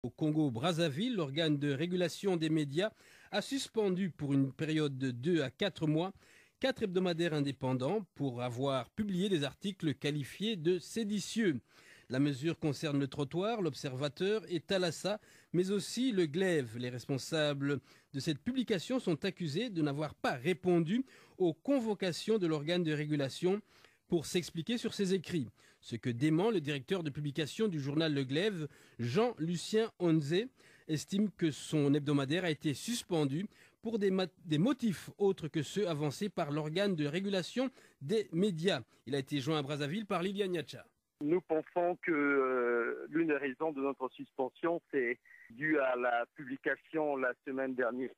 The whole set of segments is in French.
Au Congo-Brazzaville, l'organe de régulation des médias a suspendu pour une période de 2 à 4 mois 4 hebdomadaires indépendants pour avoir publié des articles qualifiés de séditieux. La mesure concerne le Trottoir, l'Observateur et Thalassa, mais aussi le Glaive. Les responsables de cette publication sont accusés de n'avoir pas répondu aux convocations de l'organe de régulation pour s'expliquer sur ses écrits. Ce que dément le directeur de publication du journal Le Glaive, Jean-Lucien Onze, estime que son hebdomadaire a été suspendu pour des motifs autres que ceux avancés par l'organe de régulation des médias. Il a été joint à Brazzaville par Liliane Niacha. Nous pensons que l'une des raisons de notre suspension, c'est dû à la publication la semaine dernière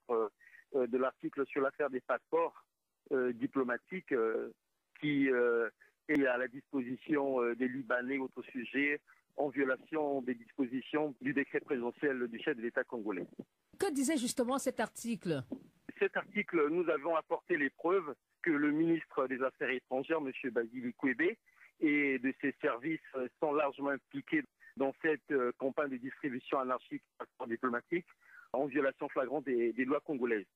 de l'article sur l'affaire des passeports diplomatiques qui est à la disposition des Libanais, autre sujet, en violation des dispositions du décret présidentiel du chef de l'État congolais. Que disait justement cet article? Cet article, nous avons apporté les preuves que le ministre des Affaires étrangères, M. Basile Ikwebe, et de ses services sont largement impliqués dans cette campagne de distribution anarchique de passeports diplomatiques en violation flagrante des lois congolaises.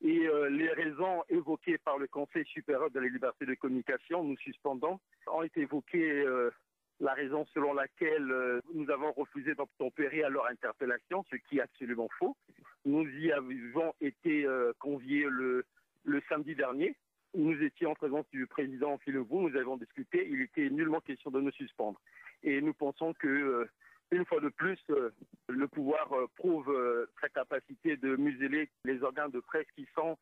Et les raisons évoquées par le Conseil supérieur de la liberté de communication, nous suspendons, ont été évoquées la raison selon laquelle nous avons refusé d'obtempérer à leur interpellation, ce qui est absolument faux. Nous y avons été conviés le samedi dernier. Nous étions en présence du président Filevou, nous avons discuté, il était nullement question de nous suspendre. Et nous pensons que, une fois de plus, le pouvoir prouve sa capacité de museler les organes de presse qui sont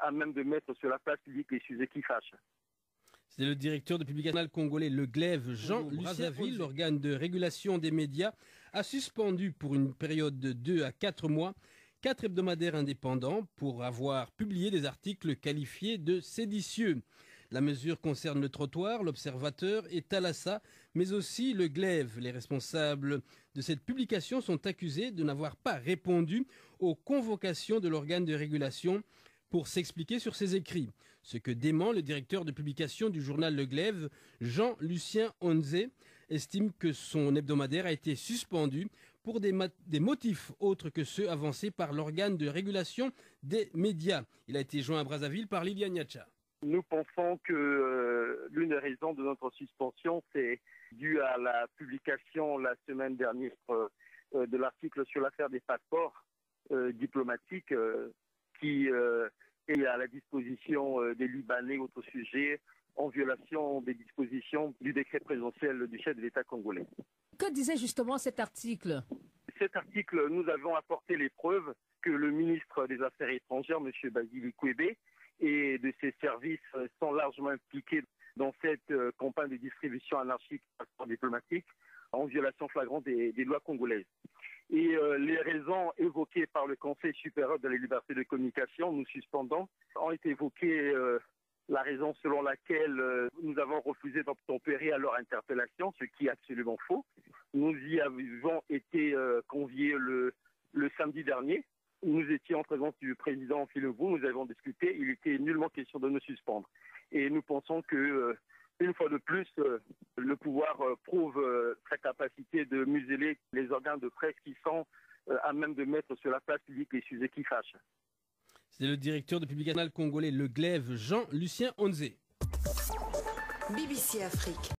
à même de mettre sur la place publique les sujets qui fâchent. C'est le directeur de publication congolais Le Glaive, Jean-Lucien Onze. L'organe de régulation des médias a suspendu pour une période de 2 à 4 mois 4 hebdomadaires indépendants pour avoir publié des articles qualifiés de séditieux. La mesure concerne le Trottoir, l'Observateur et Thalassa, mais aussi le Glaive. Les responsables de cette publication sont accusés de n'avoir pas répondu aux convocations de l'organe de régulation pour s'expliquer sur ses écrits. Ce que dément le directeur de publication du journal Le Glaive, Jean-Lucien Onze, estime que son hebdomadaire a été suspendu pour des motifs autres que ceux avancés par l'organe de régulation des médias. Il a été joint à Brazzaville par Liliane Niacha. Nous pensons que l'une des raisons de notre suspension, c'est dû à la publication la semaine dernière de l'article sur l'affaire des passeports diplomatiques qui est à la disposition des Libanais, autre sujet, en violation des dispositions du décret présidentiel du chef de l'État congolais. Que disait justement cet article? Cet article, nous avons apporté les preuves que le ministre des Affaires étrangères, M. Basile Ikwebe, et de ses services sont largement impliqués dans cette campagne de distribution anarchique de passeports diplomatiques en violation flagrante des lois congolaises. Et les raisons évoquées par le Conseil supérieur de la liberté de communication, nous suspendons, ont été évoquées la raison selon laquelle nous avons refusé d'obtempérer à leur interpellation, ce qui est absolument faux. Nous y avons été conviés le samedi dernier. Nous étions en présence du président Filevou, nous avons discuté, il était nullement question de nous suspendre. Et nous pensons que, une fois de plus, le pouvoir prouve sa capacité de museler les organes de presse qui sont à même de mettre sur la place publique les sujets qui fâchent. C'est le directeur de publication congolais Le Glaive, Jean-Lucien Onze. BBC Afrique.